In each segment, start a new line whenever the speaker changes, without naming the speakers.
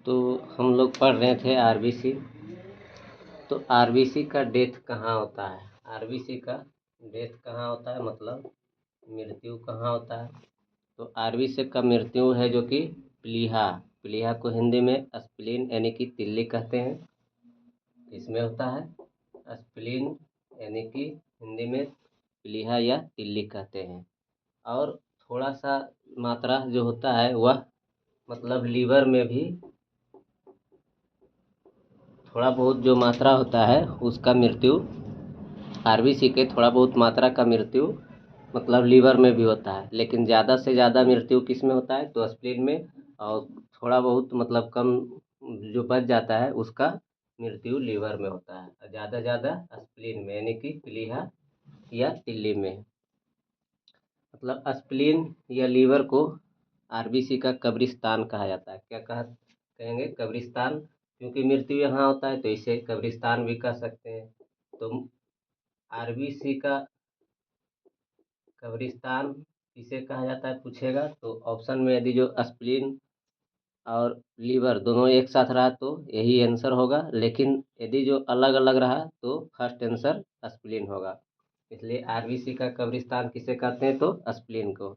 तो हम लोग पढ़ रहे थे आरबीसी। तो आरबीसी का डेथ कहाँ होता है? आरबीसी का डेथ कहाँ होता है, मतलब मृत्यु कहाँ होता है? तो आरबीसी का मृत्यु है जो कि प्लीहा, प्लीहा को हिंदी में स्प्लीन यानी कि तिल्ली कहते हैं, इसमें होता है। स्प्लीन यानी कि हिंदी में प्लीहा या तिल्ली कहते हैं। और थोड़ा सा मात्रा जो होता है वह मतलब लीवर में भी थोड़ा बहुत जो मात्रा होता है उसका मृत्यु, आरबीसी के थोड़ा बहुत मात्रा का मृत्यु मतलब लीवर में भी होता है, लेकिन ज़्यादा से ज़्यादा मृत्यु किस में होता है? तो स्प्लीन में। और थोड़ा बहुत मतलब कम जो बच जाता है उसका मृत्यु लीवर में होता है, और ज़्यादा ज़्यादा स्प्लीन में यानी कि प्लीहा या तिल्ली में। मतलब स्प्लीन या लीवर को आरबीसी का कब्रिस्तान कहा जाता है। क्या कहेंगे? कब्रिस्तान, क्योंकि मृत्यु यहाँ होता है तो इसे कब्रिस्तान भी कह सकते हैं। तो आरबीसी का कब्रिस्तान किसे कहा जाता है पूछेगा तो ऑप्शन में यदि जो स्प्लीन और लीवर दोनों एक साथ रहा तो यही आंसर होगा, लेकिन यदि जो अलग अलग रहा तो फर्स्ट आंसर स्प्लीन होगा। इसलिए आरबीसी का कब्रिस्तान किसे कहते हैं? तो स्प्लीन को।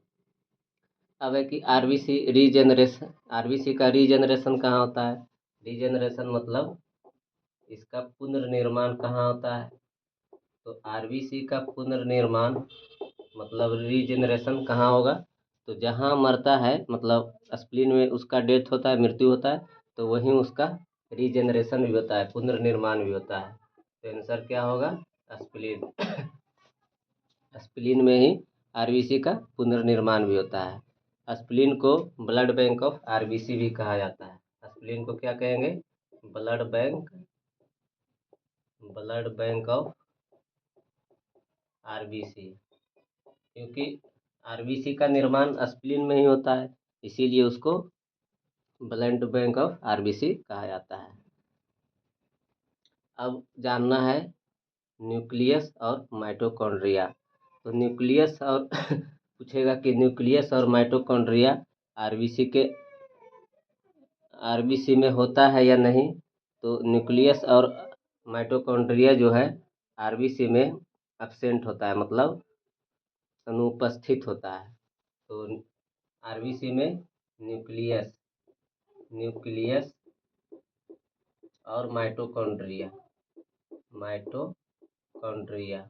अब है कि आरबीसी रीजनरेशन, आरबीसी का रीजनरेशन कहाँ होता है? रीजनरेशन मतलब इसका पुनर्निर्माण कहाँ होता है? तो आरबीसी का पुनर्निर्माण मतलब रीजनरेशन कहाँ होगा? तो जहाँ मरता है मतलब स्प्लीन में उसका डेथ होता है, मृत्यु होता है, तो वहीं उसका रीजनरेशन भी होता है, पुनर्निर्माण भी होता है। तो आंसर क्या होगा? स्प्लीन। स्प्लीन में ही आरबीसी का पुनर्निर्माण भी होता है। स्प्लीन को ब्लड बैंक ऑफ आरबीसी भी कहा जाता है। स्प्लीन को क्या कहेंगे? Blood bank, blood bank of RBC, क्योंकि आरबीसी का निर्माण स्प्लीन में ही होता है, इसीलिए उसको ब्लड बैंक ऑफ आरबीसी कहा जाता है। अब जानना है न्यूक्लियस और माइटोकॉन्ड्रिया। तो न्यूक्लियस और पूछेगा कि न्यूक्लियस और माइटोकॉन्ड्रिया आरबीसी के आरबीसी में होता है या नहीं? तो न्यूक्लियस और माइटोकॉन्ड्रिया जो है आरबीसी में एब्सेंट होता है, मतलब अनुपस्थित होता है। तो आरबीसी में न्यूक्लियस, न्यूक्लियस और माइटोकॉन्ड्रिया, माइटोकॉन्ड्रिया,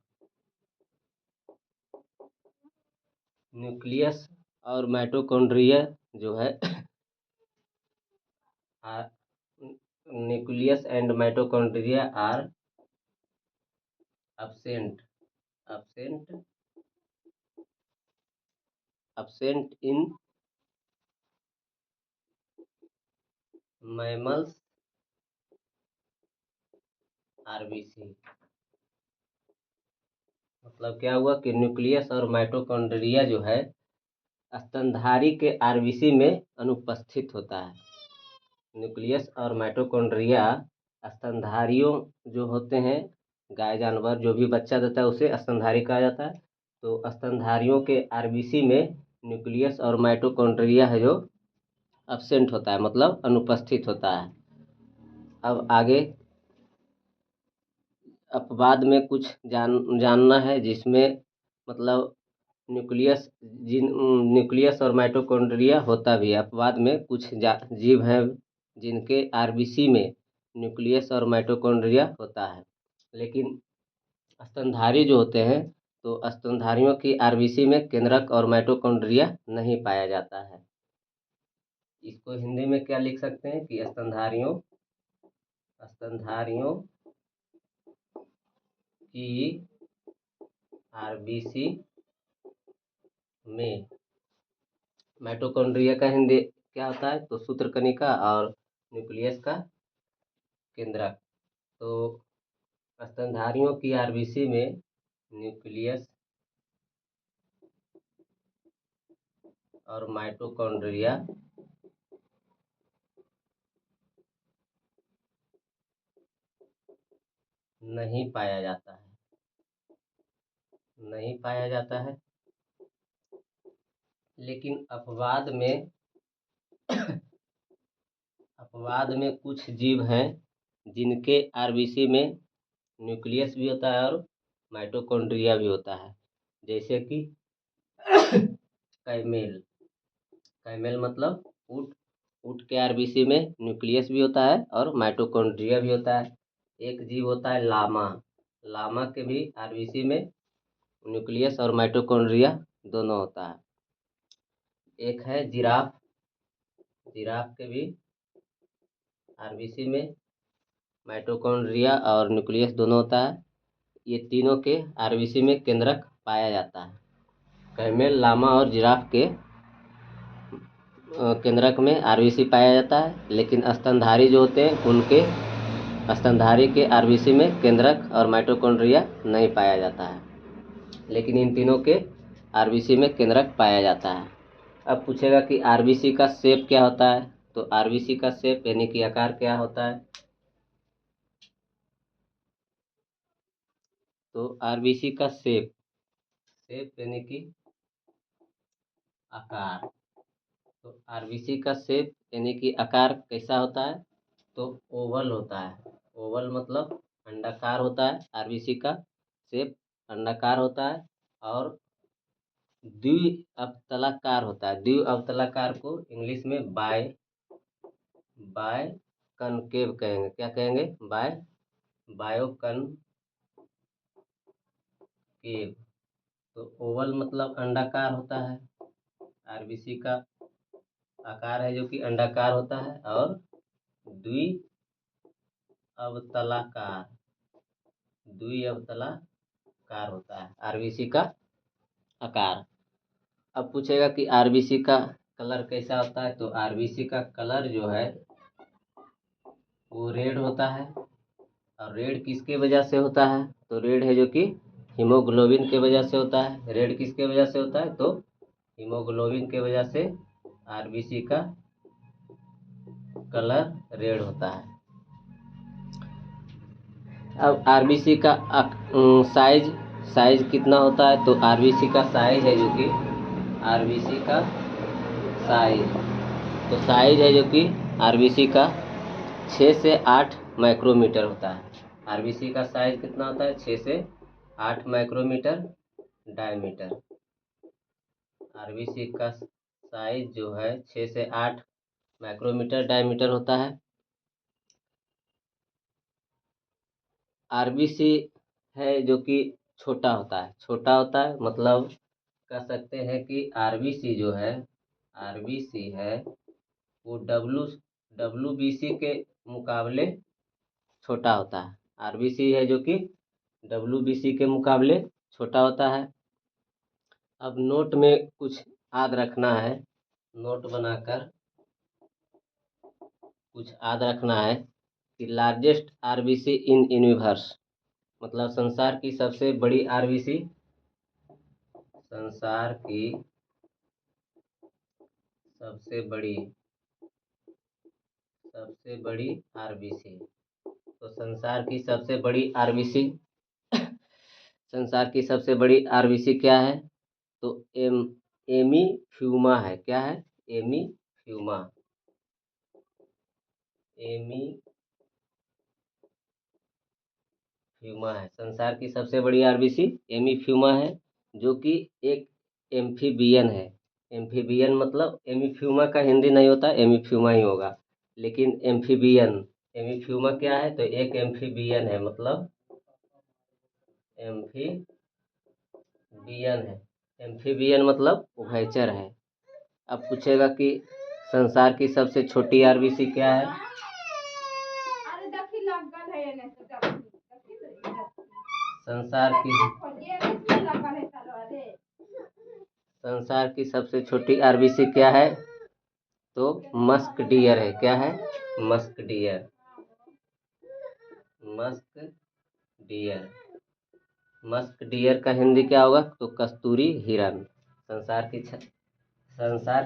न्यूक्लियस और माइटोकॉन्ड्रिया जो है nucleus and mitochondria are absent, absent, absent in mammals RBC. मतलब क्या हुआ कि न्यूक्लियस और माइटोकॉन्ड्रिया जो है स्तनधारी के आरबीसी में अनुपस्थित होता है। न्यूक्लियस और माइटोकॉन्ड्रिया स्तनधारियों जो होते हैं, गाय जानवर जो भी बच्चा देता है उसे स्तनधारी कहा जाता है। तो स्तनधारियों के आरबीसी में न्यूक्लियस और माइटोकॉन्ड्रिया है जो एब्सेंट होता है, मतलब अनुपस्थित होता है। अब आगे अपवाद में कुछ जानना है, जिसमें मतलब न्यूक्लियस न्यूक्लियस और माइटोकॉन्ड्रिया होता भी है। अपवाद में कुछ जीव हैं जिनके आरबीसी में न्यूक्लियस और माइटोकॉन्ड्रिया होता है, लेकिन स्तनधारी जो होते हैं तो स्तनधारियों की आरबीसी में केंद्रक और माइटोकॉन्ड्रिया नहीं पाया जाता है। इसको हिंदी में क्या लिख सकते हैं कि स्तनधारियों, स्तनधारियों की आरबीसी में माइटोकॉन्ड्रिया का हिंदी क्या होता है? तो सूत्रकणिका और न्यूक्लियस का केंद्रक। तो स्तनधारियों की आरबीसी में न्यूक्लियस और माइटोकॉन्ड्रिया नहीं पाया जाता है, नहीं पाया जाता है। लेकिन अपवाद में बाद में कुछ जीव हैं जिनके आरबीसी में न्यूक्लियस भी होता है और माइटोकॉन्ड्रिया भी होता है, जैसे कि कैमेल। कैमेल मतलब ऊँट। ऊँट के आरबीसी में न्यूक्लियस भी होता है और माइटोकॉन्ड्रिया भी होता है। एक जीव होता है लामा। लामा के भी आरबीसी में न्यूक्लियस और माइटोकॉन्ड्रिया दोनों होता है। एक है जिराफ। जिराफ के भी आरबीसी में माइटोकॉन्ड्रिया और न्यूक्लियस दोनों होता है। ये तीनों के आरबीसी में केंद्रक पाया जाता है। कैमल, लामा और जिराफ के केंद्रक में आरबीसी पाया जाता है, लेकिन स्तनधारी जो होते हैं उनके स्तनधारी के आरबीसी में केंद्रक और माइटोकॉन्ड्रिया नहीं पाया जाता है, लेकिन इन तीनों के आरबीसी में केंद्रक पाया जाता है। अब पूछेगा कि आरबीसी का शेप क्या होता है, तो आरबीसी का शेप यानी कि आकार क्या होता है, तो आरबीसी का शेप यानी कि आकार। तो आरबीसी का शेप यानी कि आकार कैसा होता है, तो ओवल होता है। ओवल मतलब अंडाकार होता है। आरबीसी का शेप अंडाकार होता है और द्विअवतलाकार होता है। द्विअवतलाकार को इंग्लिश में बाय कनकेव कहेंगे। क्या कहेंगे? बायोकनकेव। तो ओवल मतलब अंडाकार होता है। आरबीसी का आकार है जो कि अंडाकार होता है और द्विअवतलाकार होता है आरबीसी का आकार। अब पूछेगा कि आरबीसी का कलर कैसा होता है, तो आरबीसी का कलर जो है वो रेड होता है। और रेड किसके वजह से होता है, तो रेड है जो कि हीमोग्लोबिन के वजह से होता है। रेड किसके वजह से होता है, तो हीमोग्लोबिन के वजह से आरबीसी का कलर रेड होता है। अब आरबीसी का साइज कितना होता है, तो आरबीसी का साइज है जो कि आरबीसी का साइज तो साइज है जो कि आरबीसी का 6 से 8 माइक्रोमीटर होता है। आरबीसी का साइज कितना होता है, 6 से 8 माइक्रोमीटर डायमीटर। आरबीसी का साइज जो है 6 से 8 माइक्रोमीटर डायमीटर होता है। आरबीसी है जो कि छोटा होता है। छोटा होता है मतलब कह सकते हैं कि आरबीसी जो है वो डब्ल्यूबीसी के मुकाबले छोटा होता है। आरबीसी है जो कि डब्ल्यूबीसी के मुकाबले छोटा होता है। अब नोट में कुछ याद रखना है, नोट बनाकर कुछ याद रखना है कि लार्जेस्ट आरबीसी इन यूनिवर्स मतलब संसार की सबसे बड़ी आरबीसी, संसार की सबसे बड़ी आरबीसी। तो संसार की सबसे बड़ी आरबीसी संसार की सबसे बड़ी आरबीसी क्या है, तो एमीफ्यूमा है। क्या है? एमीफ्यूमा। एमीफ्यूमा है संसार की सबसे बड़ी आरबीसी। एमीफ्यूमा है जो कि एक एम्फीबियन है। एम्फीबियन मतलब एमीफ्यूमा का हिंदी नहीं होता, एमीफ्यूमा ही होगा, लेकिन एम्फीबियन। एमीफ्यूमा क्या है, तो एक एम्फीबियन है मतलब एम्फीबियन है। एम्फीबियन मतलब उभयचर है। अब पूछेगा कि संसार की सबसे छोटी आरबीसी क्या है, संसार की सबसे छोटी आरबीसी क्या है, तो मस्क डियर है। क्या है? Musk deer. मस्क डियर का हिंदी क्या होगा, तो कस्तूरी हिरन। संसार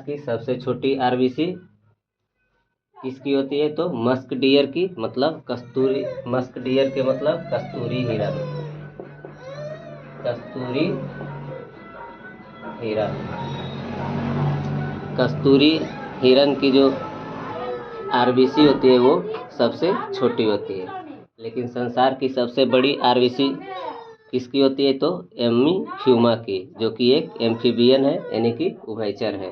की सबसे छोटी आरबीसी किसकी होती है, तो मस्क डियर की, मतलब कस्तूरी। मस्क डियर के मतलब कस्तूरी हिरन। कस्तूरी हिरन। कस्तूरी हिरन की जो आरबीसी होती है वो सबसे छोटी होती है। लेकिन संसार की सबसे बड़ी आरबीसी किसकी होती है? तो एम्मी ह्यूमा की, जो कि एक एम्फीबियन है, यानी कि उभयचर है।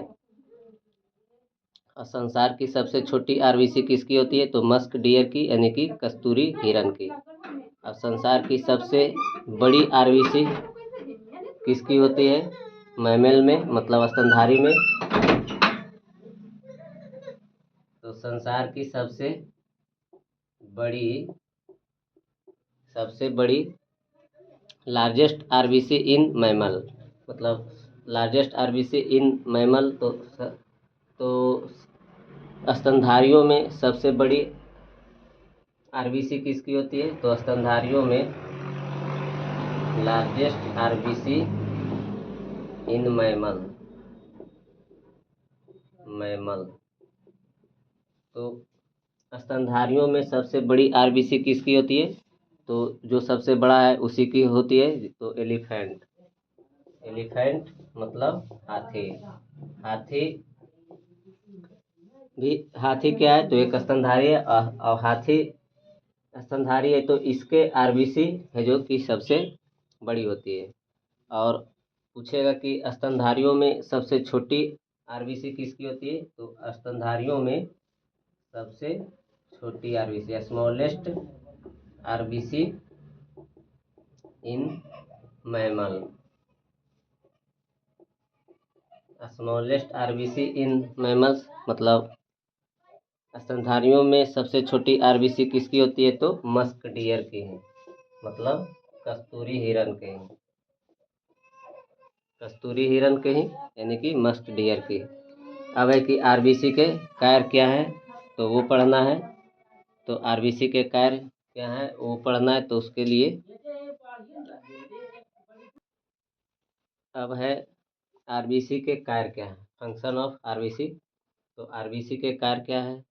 और संसार की सबसे छोटी आरबीसी किसकी होती है? तो मस्क डियर की, यानी कि कस्तूरी हिरन की। अब संसार की सबसे बड़ी आरबीसी किसकी होती है? मैमल में, मतलब स्तनधारी में। तो संसार की सबसे बड़ी लार्जेस्ट आरबीसी इन मैमल, मतलब लार्जेस्ट आरबीसी इन मैमल। तो स्तनधारियों में सबसे बड़ी आरबीसी किसकी होती है? तो स्तनधारियों में लार्जेस्ट आरबीसी इन मैमल। तो स्तनधारियों में सबसे बड़ी आरबीसी किसकी होती है? तो जो सबसे बड़ा है उसी की होती है, तो एलिफेंट मतलब हाथी। हाथी हाथी क्या है? तो एक स्तनधारी है, और हाथी स्तनधारी है, तो इसके आरबीसी है जो कि सबसे बड़ी होती है। और पूछेगा कि स्तनधारियों में सबसे छोटी आरबीसी किसकी होती है? तो स्तनधारियों में सबसे छोटी RBC, smallest RBC in mammal, smallest RBC in mammals, मतलब स्तनधारियों में सबसे छोटी आरबीसी किसकी होती है? तो मस्क डियर की है, मतलब कस्तूरी हिरन के हैं, कस्तूरी हिरन के ही, यानी कि मस्क डियर की। अब है कि आरबीसी के कार्य क्या है, तो वो पढ़ना है। तो आरबीसी के कार्य क्या है वो पढ़ना है, तो उसके लिए अब है आरबीसी के कार्य क्या है, फंक्शन ऑफ आरबीसी। तो आरबीसी के कार्य क्या है?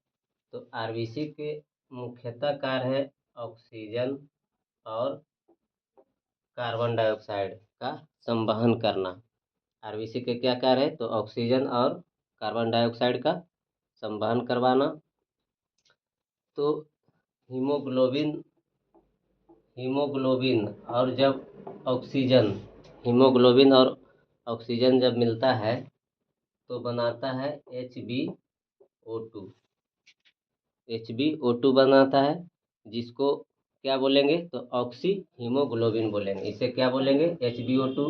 तो आरबीसी के मुख्यतः कार्य है ऑक्सीजन और कार्बन डाइऑक्साइड का संवहन करना। आरबीसी के क्या कार्य है? तो ऑक्सीजन और कार्बन डाइऑक्साइड का संवहन करवाना। तो हीमोग्लोबिन हीमोग्लोबिन और जब ऑक्सीजन हीमोग्लोबिन और ऑक्सीजन जब मिलता है तो बनाता है HbO2। HbO2 बनाता है, जिसको क्या बोलेंगे? तो ऑक्सी हीमोग्लोबिन बोलेंगे। इसे क्या बोलेंगे? HbO2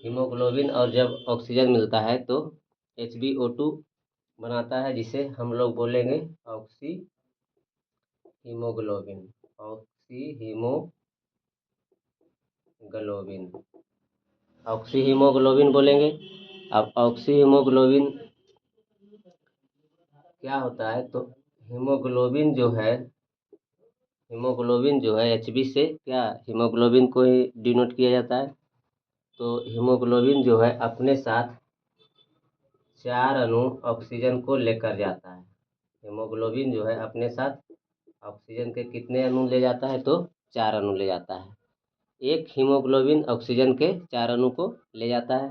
हीमोग्लोबिन, और जब ऑक्सीजन मिलता है तो HbO2 बनाता है, जिसे हम लोग बोलेंगे ऑक्सी हीमोग्लोबिन। ऑक्सी हीमोग्लोबिन बोलेंगे। अब ऑक्सी हीमोग्लोबिन क्या होता है? तो हीमोग्लोबिन जो है Hb से क्या हीमोग्लोबिन को ही डिनोट किया जाता है। तो हीमोग्लोबिन जो है अपने साथ 4 अणु ऑक्सीजन को लेकर जाता है। हीमोग्लोबिन जो है अपने साथ ऑक्सीजन के कितने अणु ले जाता है? तो 4 अणु ले जाता है। एक हीमोग्लोबिन ऑक्सीजन के 4 अणु को ले जाता है।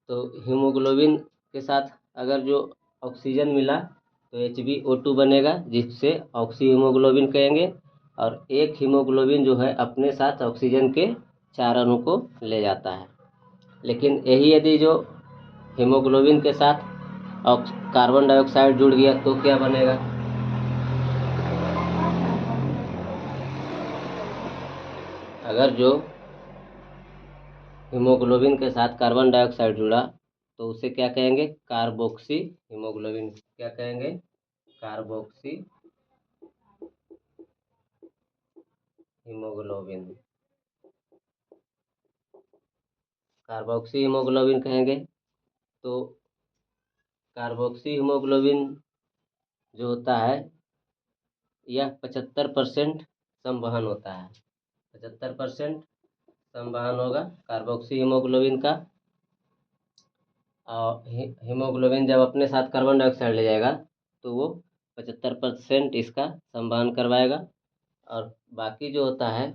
तो हीमोग्लोबिन के साथ अगर जो ऑक्सीजन मिला तो HbO2 बनेगा, जिससे ऑक्सी हीमोग्लोबिन कहेंगे। और एक हीमोग्लोबिन जो है अपने साथ ऑक्सीजन के 4 अणु को ले जाता है। लेकिन यही यदि जो हीमोग्लोबिन के साथ कार्बन डाइऑक्साइड जुड़ गया तो क्या बनेगा? अगर जो हीमोग्लोबिन के साथ कार्बन डाइऑक्साइड जुड़ा तो उसे क्या कहेंगे? Carboxy haemoglobin. क्या कहेंगे? Carboxy haemoglobin. कार्बोक्सी हीमोग्लोबिन कहेंगे। तो कार्बोक्सी हीमोग्लोबिन जो होता है यह 75% संवहन होता है। 75% संवहन होगा कार्बोक्सी हीमोग्लोबिन का। और हीमोग्लोबिन जब अपने साथ कार्बन डाइऑक्साइड ले जाएगा तो वो 75% इसका संवहन करवाएगा। और बाकी जो होता है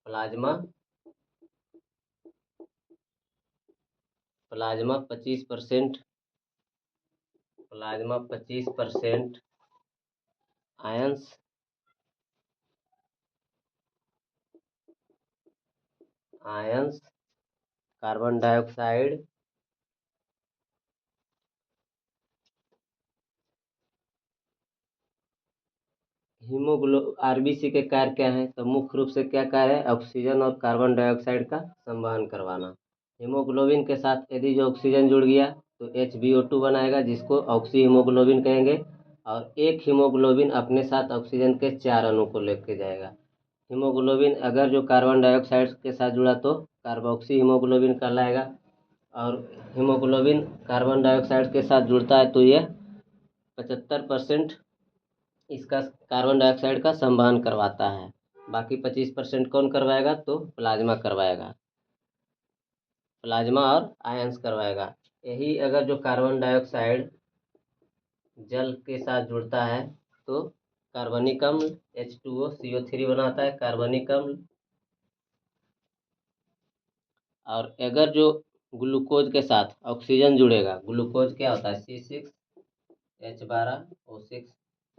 plasma 25% plasma 25% ions, carbon dioxide, RBC के कार्य क्या है? तो मुख्य रूप से क्या कार्य है? ऑक्सीजन और कार्बन डाइऑक्साइड का संवहन करवाना। हीमोग्लोबिन के साथ यदि जो ऑक्सीजन जुड़ गया तो HbO2 बनाएगा, जिसको ऑक्सी हीमोग्लोबिन कहेंगे। और एक हीमोग्लोबिन अपने साथ ऑक्सीजन के 4 अणु को लेके जाएगा। हीमोग्लोबिन अगर जो कार्बन डाइऑक्साइड के साथ जुड़ा तो कार्बोक्सी हीमोग्लोबिन कहलाएगा। और हीमोग्लोबिन कार्बन डाइऑक्साइड के साथ जुड़ता है तो यह 75% इसका कार्बन डाइऑक्साइड का संवहन करवाता है। बाकी 25% कौन करवाएगा? तो प्लाज्मा करवाएगा, प्लाज्मा और आयंस करवाएगा। यही अगर जो कार्बन डाइऑक्साइड जल के साथ जुड़ता है तो कार्बनिक अम्ल H2O CO3 बनाता है, कार्बनिक अम्ल। और अगर जो ग्लूकोज के साथ ऑक्सीजन जुड़ेगा, ग्लूकोज क्या होता है? C6H12O6।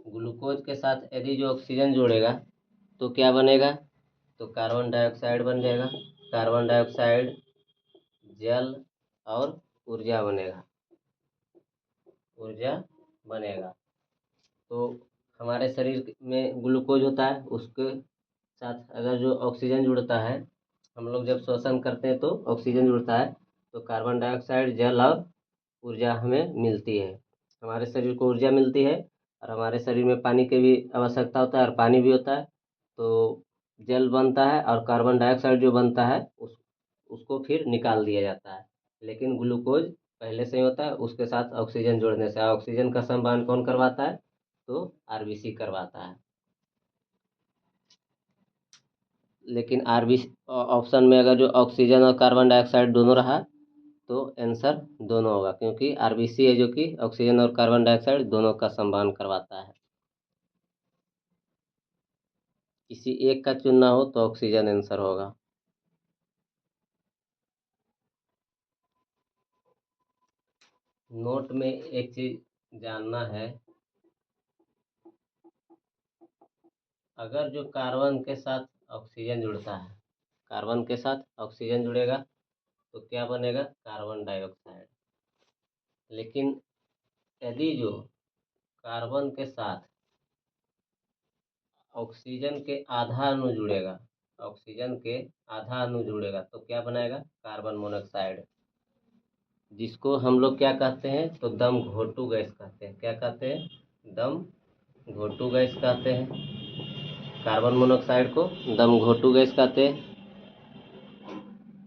ग्लूकोज के साथ यदि जो ऑक्सीजन जोड़ेगा तो क्या बनेगा? तो कार्बन डाइऑक्साइड बन जाएगा। कार्बन डाइऑक्साइड जल और ऊर्जा बनेगा, ऊर्जा बनेगा। तो हमारे शरीर में ग्लूकोज होता है, उसके साथ अगर जो ऑक्सीजन जुड़ता है, हम लोग जब श्वसन करते हैं तो ऑक्सीजन जुड़ता है तो कार्बन डाइऑक्साइड जल और ऊर्जा हमें मिलती है। हमारे शरीर को ऊर्जा मिलती है और हमारे शरीर में पानी की भी आवश्यकता होता है और पानी भी होता है। तो जल बनता है और कार्बन डाइऑक्साइड जो बनता है उसको फिर निकाल दिया जाता है। लेकिन ग्लूकोज पहले से ही होता है, उसके साथ ऑक्सीजन जोड़ने से ऑक्सीजन का संवहन कौन करवाता है? तो आरबीसी करवाता है। लेकिन आरबीसी ऑप्शन में अगर जो ऑक्सीजन और कार्बन डाइऑक्साइड दोनों रहा तो आंसर दोनों होगा, क्योंकि आरबीसी है जो कि ऑक्सीजन और कार्बन डाइऑक्साइड दोनों का संवहन करवाता है। किसी एक का चुनना हो तो ऑक्सीजन आंसर होगा। नोट में एक चीज जानना है, अगर जो कार्बन के साथ ऑक्सीजन जुड़ता है, कार्बन के साथ ऑक्सीजन जुड़ेगा तो क्या बनेगा? Carbon dioxide. लेकिन यदि जो कार्बन के साथ ऑक्सीजन के आधा अणु जुड़ेगा, ऑक्सीजन के आधा अणु जुड़ेगा तो क्या बनाएगा? कार्बन मोनोऑक्साइड, जिसको हम लोग क्या कहते हैं? तो दम घोटू गैस कहते हैं। क्या कहते हैं? दम घोटू गैस कहते हैं। कार्बन मोनोऑक्साइड को दम घोटू गैस कहते हैं।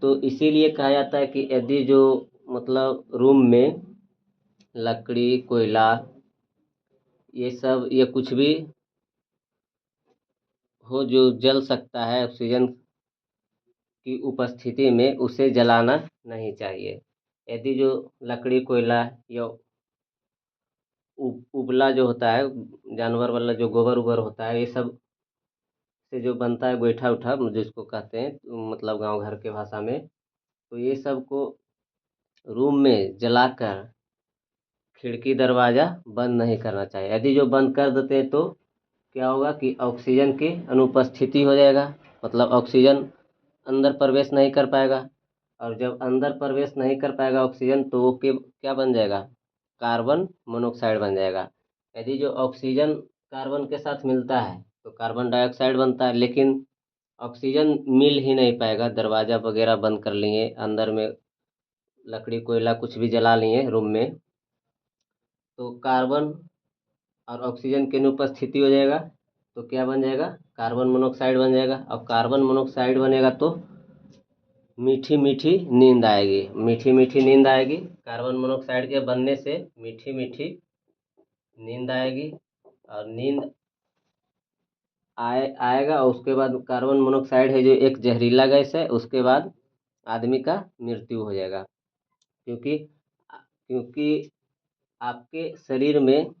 तो इसीलिए कहा जाता है कि यदि जो मतलब रूम में लकड़ी, कोयला, ये सब, ये कुछ भी हो जो जल सकता है ऑक्सीजन की उपस्थिति में, उसे जलाना नहीं चाहिए। यदि जो लकड़ी, कोयला या उबला जो होता है, जानवर वाला जो गोबर उबर होता है, ये सब से जो बनता है गोईठा उठा जिसको कहते हैं मतलब गांव घर के भाषा में, तो ये सब को रूम में जलाकर खिड़की दरवाज़ा बंद नहीं करना चाहिए। यदि जो बंद कर देते हैं तो क्या होगा कि ऑक्सीजन की अनुपस्थिति हो जाएगा, मतलब ऑक्सीजन अंदर प्रवेश नहीं कर पाएगा। और जब अंदर प्रवेश नहीं कर पाएगा ऑक्सीजन तो वो क्या बन जाएगा? कार्बन मोनोऑक्साइड बन जाएगा। यदि जो ऑक्सीजन कार्बन के साथ मिलता है तो कार्बन डाइऑक्साइड बनता है, लेकिन ऑक्सीजन मिल ही नहीं पाएगा। दरवाज़ा वगैरह बंद कर लिए, अंदर में लकड़ी कोयला कुछ भी जला लिए रूम में, तो कार्बन और ऑक्सीजन की अनुपस्थिति हो जाएगा तो क्या बन जाएगा? कार्बन मोनोऑक्साइड बन जाएगा। और कार्बन मोनोऑक्साइड बनेगा तो मीठी मीठी नींद आएगी, मीठी मीठी नींद आएगी। कार्बन मोनोऑक्साइड के बनने से मीठी मीठी नींद आएगी। और नींद आएगा और उसके बाद कार्बन मोनोऑक्साइड है जो एक जहरीला गैस है, उसके बाद आदमी का मृत्यु हो जाएगा। क्योंकि क्योंकि आपके शरीर में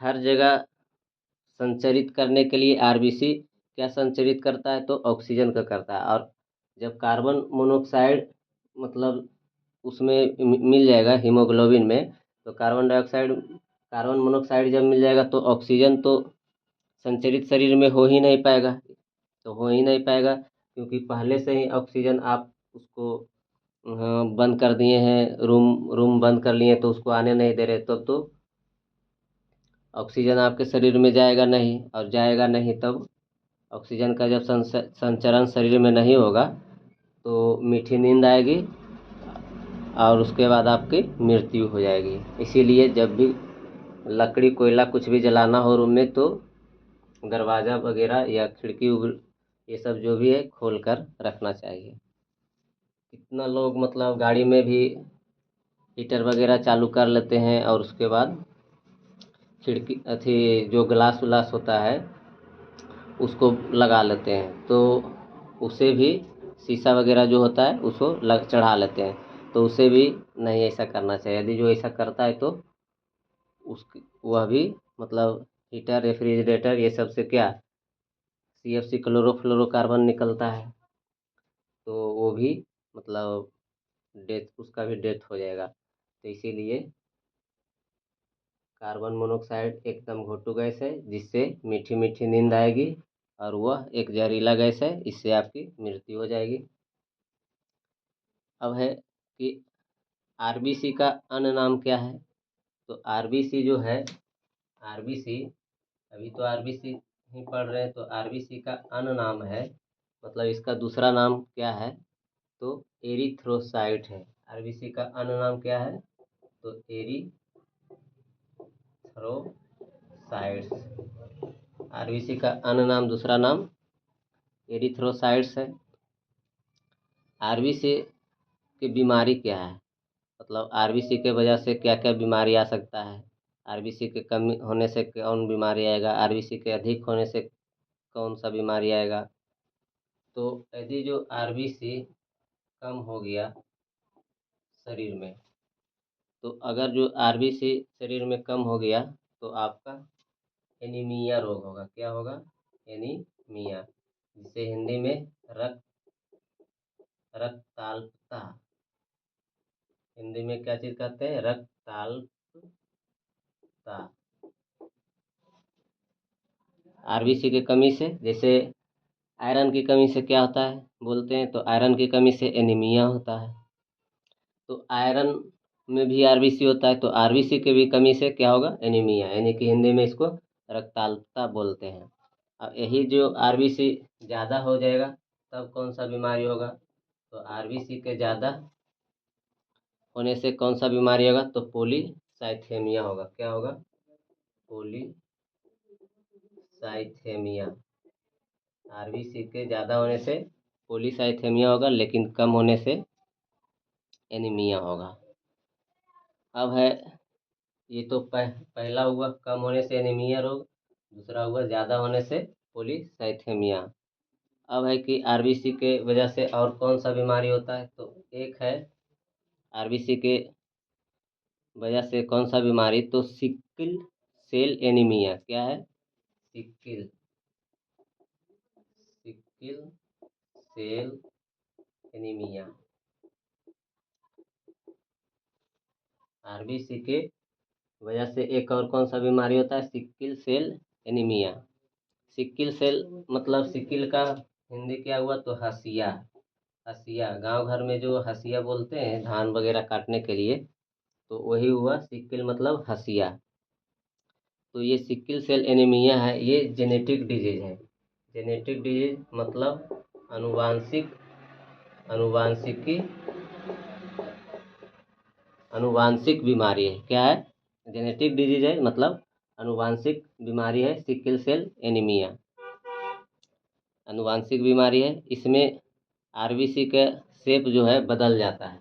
हर जगह संचरित करने के लिए आरबीसी क्या संचरित करता है? तो ऑक्सीजन का करता है। और जब कार्बन मोनोऑक्साइड मतलब उसमें मिल जाएगा हीमोग्लोबिन में, तो कार्बन मोनोऑक्साइड जब मिल जाएगा तो ऑक्सीजन तो संचरित शरीर में हो ही नहीं पाएगा। तो हो ही नहीं पाएगा क्योंकि पहले से ही ऑक्सीजन आप उसको बंद कर दिए हैं, रूम रूम बंद कर लिए तो उसको आने नहीं दे रहे, तब तो ऑक्सीजन आपके शरीर में जाएगा नहीं, और जाएगा नहीं तब ऑक्सीजन का जब संचरण शरीर में नहीं होगा तो मीठी नींद आएगी और उसके बाद आपकी मृत्यु हो जाएगी। इसीलिए जब भी लकड़ी कोयला कुछ भी जलाना हो रूम में तो दरवाज़ा वगैरह या खिड़की ये सब जो भी है खोल कर रखना चाहिए। कितना लोग मतलब गाड़ी में भी हीटर वगैरह चालू कर लेते हैं और उसके बाद खिड़की अथी जो ग्लास व्लास होता है उसको लगा लेते हैं, तो उसे भी शीशा वगैरह जो होता है उसको चढ़ा लेते हैं, तो उसे भी नहीं ऐसा करना चाहिए। यदि जो ऐसा करता है तो उसकी वह भी मतलब हीटर रेफ्रिजरेटर ये सब से क्या CFC क्लोरोफ्लोरोकार्बन निकलता है, तो वो भी मतलब उसका भी डेथ हो जाएगा। तो इसीलिए कार्बन मोनोऑक्साइड एकदम घोटू गैस है जिससे मीठी मीठी नींद आएगी, और वह एक जहरीला गैस है, इससे आपकी मृत्यु हो जाएगी। अब है कि आरबीसी का अन्य नाम क्या है। तो आरबीसी जो है, आरबीसी अभी तो आरबीसी ही पढ़ रहे हैं, तो आरबीसी का अन्य नाम है, मतलब इसका दूसरा नाम क्या है तो एरिथ्रोसाइट है। आरबीसी का अन्य नाम क्या है तो एरिथ्रोसाइट्स। आरबीसी का अन्य नाम दूसरा नाम एरिथ्रोसाइट्स है। आरबीसी की बीमारी क्या है, मतलब आरबीसी के वजह से क्या क्या बीमारी आ सकता है, आरबीसी के कमी होने से कौन बीमारी आएगा, आरबीसी के अधिक होने से कौन सा बीमारी आएगा। तो यदि जो आरबीसी कम हो गया शरीर में, तो अगर जो आरबीसी शरीर में कम हो गया तो आपका एनीमिया रोग होगा। क्या होगा? एनीमिया, जिसे हिंदी में रक्ताल्पता, हिंदी में क्या चीज कहते हैं? रक्ताल्पता। आरबीसी की कमी से, जैसे आयरन की कमी से क्या होता है बोलते हैं, तो आयरन की कमी से एनीमिया होता है। तो आयरन में भी आरबीसी होता है, तो आरबीसी के भी कमी से क्या होगा? एनीमिया, यानी कि हिंदी में इसको रक्ताल्पता बोलते हैं। अब यही जो आरबीसी ज़्यादा हो जाएगा तब कौन सा बीमारी होगा? तो आरबीसी के ज़्यादा होने से कौन सा बीमारी होगा? तो पॉलीसाइथेमिया होगा। क्या होगा? पॉलीसाइथेमिया। आरबीसी के ज़्यादा होने से पॉलीसाइथेमिया होगा, लेकिन कम होने से एनीमिया होगा। अब है, ये तो पहला हुआ कम होने से एनीमिया रोग, दूसरा हुआ ज़्यादा होने से पॉलीसाइथेमिया। अब है कि आरबीसी के वजह से और कौन सा बीमारी होता है, तो एक है आरबीसी के वजह से कौन सा बीमारी, तो सिकल सेल एनीमिया। क्या है? Sickle sickle cell anaemia. RBC के वजह से एक और कौन सा बीमारी होता है? Sickle cell anaemia. Sickle cell मतलब सिकल का हिंदी क्या हुआ? तो हसिया। हसिया, गांव घर में जो हसिया बोलते हैं धान वगैरह काटने के लिए, तो वही हुआ सिकल मतलब हसिया। तो ये सिकल सेल एनीमिया है, ये जेनेटिक डिजीज है। जेनेटिक डिजीज मतलब अनुवांशिक अनुवांशिकी अनुवांशिक बीमारी है। क्या है? जेनेटिक डिजीज है, मतलब अनुवांशिक बीमारी है सिकल सेल एनीमिया, अनुवांशिक बीमारी है। इसमें आरबीसी का शेप जो है बदल जाता है।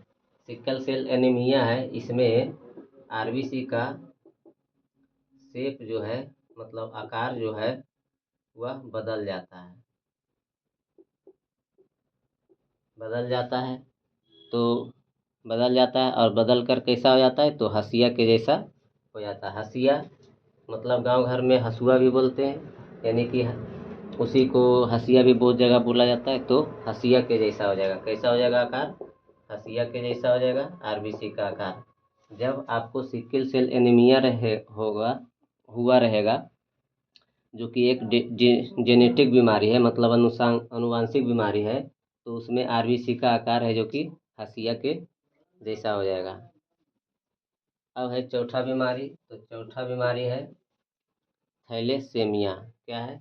सिकल सेल एनीमिया है, इसमें आरबीसी का शेप जो है, मतलब आकार जो है वह बदल जाता है, बदल जाता है। तो बदल जाता है, और बदल कर कैसा हो जाता है? तो हसिया के जैसा हो जाता है। हसिया मतलब गांव घर में हसुआ भी बोलते हैं, यानी कि उसी को हसिया भी बहुत जगह बोला जाता है। तो हसिया के जैसा हो जाएगा। कैसा हो जाएगा आकार? हसिया के जैसा हो जाएगा आरबीसी का आकार। जब आपको सिकल सेल एनीमिया हुआ रहेगा, जो कि एक जेनेटिक बीमारी है, मतलब अनुवांशिक बीमारी है, तो उसमें आरबीसी का आकार है जो कि हंसिया के जैसा हो जाएगा। अब है चौथा बीमारी, तो चौथा बीमारी है थैलेसेमिया। क्या है?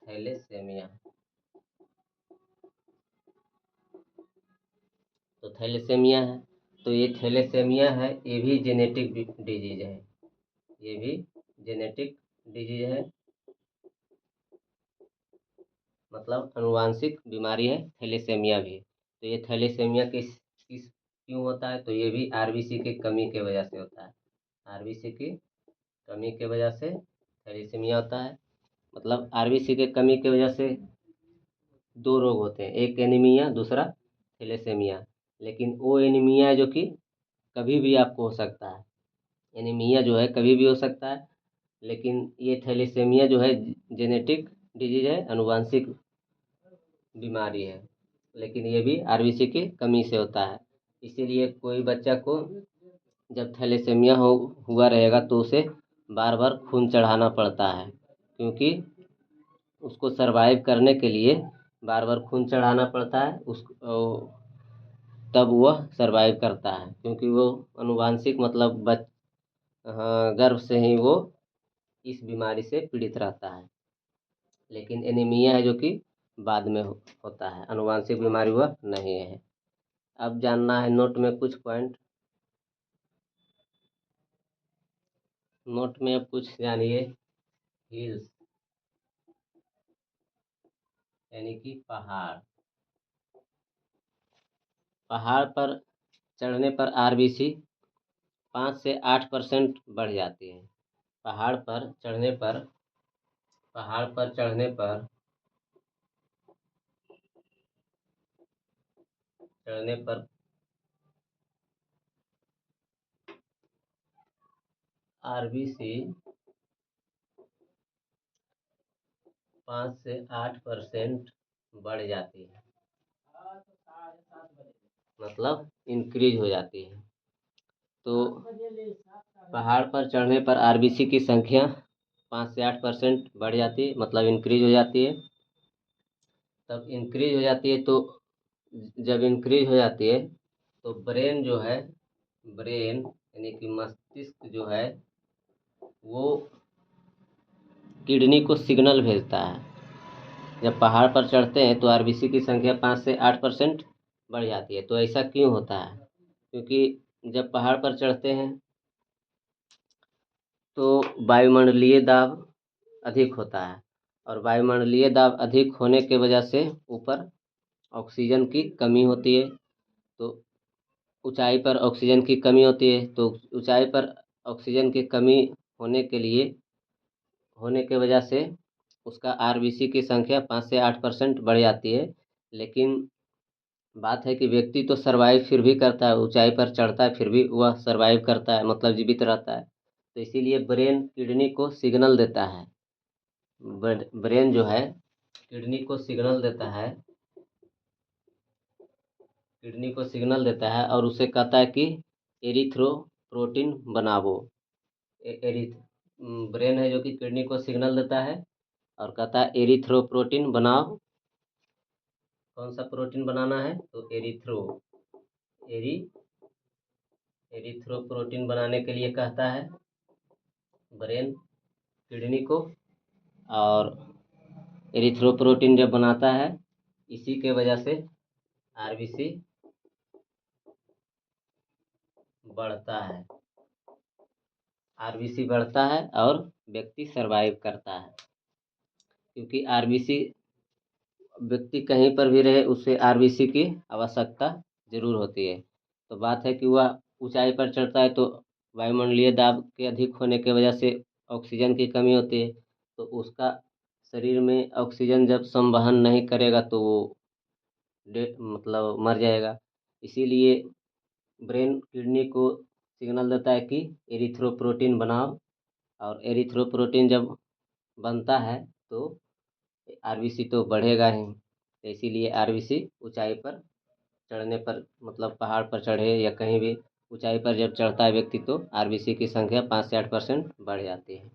थैलेसेमिया। तो थैलेसेमिया है, तो ये थैलेसेमिया है, ये भी जेनेटिक डिजीज है। ये भी जेनेटिक डिजीज है, मतलब अनुवांशिक बीमारी है थैलेसेमिया भी। तो ये थैलेसेमिया किस क्यों होता है? तो ये भी आरबीसी की कमी की वजह से होता है। आरबीसी की कमी की वजह से थैलेसेमिया होता है। मतलब आरबीसी के कमी की वजह से दो रोग होते हैं, एक एनीमिया, दूसरा थैलेसेमिया। लेकिन वो एनीमिया है जो कि कभी भी आपको हो सकता है। एनीमिया जो है कभी भी हो सकता है, लेकिन ये थैलेसेमिया जो है जेनेटिक डिजीज है, अनुवांशिक बीमारी है, लेकिन ये भी आरबीसी की कमी से होता है। इसीलिए कोई बच्चा को जब थैलेसेमिया हुआ रहेगा तो उसे बार बार खून चढ़ाना पड़ता है, क्योंकि उसको सरवाइव करने के लिए बार बार खून चढ़ाना पड़ता है तब वह सरवाइव करता है, क्योंकि वो अनुवांशिक मतलब हाँ, गर्भ से ही वो इस बीमारी से पीड़ित रहता है। लेकिन एनीमिया है जो कि बाद में होता है, अनुवांशिक बीमारी वह नहीं है। अब जानना है नोट में कुछ पॉइंट। नोट में अब कुछ जानिए। हिल्स यानी कि पहाड़। पहाड़ पर चढ़ने पर आरबीसी 5 से 8% बढ़ जाती है। पहाड़ पर चढ़ने पर पहाड़ पर चढ़ने पर चढ़ने पर आरबीसी 5 से 8% बढ़ जाती है, मतलब इंक्रीज हो जाती है। तो पहाड़ पर चढ़ने पर आरबीसी की संख्या 5 से 8% बढ़ जाती है, मतलब इंक्रीज हो जाती है। तब इंक्रीज हो जाती है, तो जब इंक्रीज हो जाती है तो ब्रेन जो है, ब्रेन यानी कि मस्तिष्क जो है, वो किडनी को सिग्नल भेजता है। जब पहाड़ पर चढ़ते हैं तो आरबीसी की संख्या 5 से 8% बढ़ जाती है। तो ऐसा क्यों होता है? क्योंकि जब पहाड़ पर चढ़ते हैं तो वायुमंडलीय दाब अधिक होता है, और वायुमंडलीय दाब अधिक होने की वजह से ऊपर ऑक्सीजन की कमी होती है। तो ऊंचाई पर ऑक्सीजन की कमी होती है, तो ऊंचाई पर ऑक्सीजन की कमी होने के लिए होने की वजह से उसका आरबीसी की संख्या 5 से 8% बढ़ जाती है। लेकिन बात है कि व्यक्ति तो सरवाइव फिर भी करता है, ऊंचाई पर चढ़ता है फिर भी वह सरवाइव करता है, मतलब जीवित रहता है। तो इसीलिए ब्रेन किडनी को सिग्नल देता है। ब्रेन जो है किडनी को सिग्नल देता है, किडनी को सिग्नल देता है और उसे कहता है कि एरिथ्रोप्रोटीन बनाओ। एरिथ ब्रेन है जो कि किडनी को सिग्नल देता है और कहता है एरिथ्रोप्रोटीन बनाओ। कौन सा प्रोटीन बनाना है? तो एरी एरिथ्रोप्रोटीन बनाने के लिए कहता है ब्रेन किडनी को। और एरिथ्रोप्रोटीन जब बनाता है, इसी के वजह से आरबीसी बढ़ता है। आरबीसी बढ़ता है और व्यक्ति सरवाइव करता है, क्योंकि आरबीसी व्यक्ति कहीं पर भी रहे उसे आरबीसी की आवश्यकता जरूर होती है। तो बात है कि वह ऊंचाई पर चढ़ता है तो वायुमंडलीय दाब के अधिक होने की वजह से ऑक्सीजन की कमी होती है। तो उसका शरीर में ऑक्सीजन जब संवहन नहीं करेगा तो वो मतलब मर जाएगा। इसीलिए ब्रेन किडनी को सिग्नल देता है कि एरिथ्रोप्रोटीन बनाओ, और एरिथ्रोप्रोटीन जब बनता है तो आरबीसी तो बढ़ेगा ही। तो इसीलिए आरबीसी ऊंचाई पर चढ़ने पर, मतलब पहाड़ पर चढ़े या कहीं भी ऊंचाई पर जब चढ़ता है व्यक्ति तो आरबीसी की संख्या 5 से 8% बढ़ जाती है।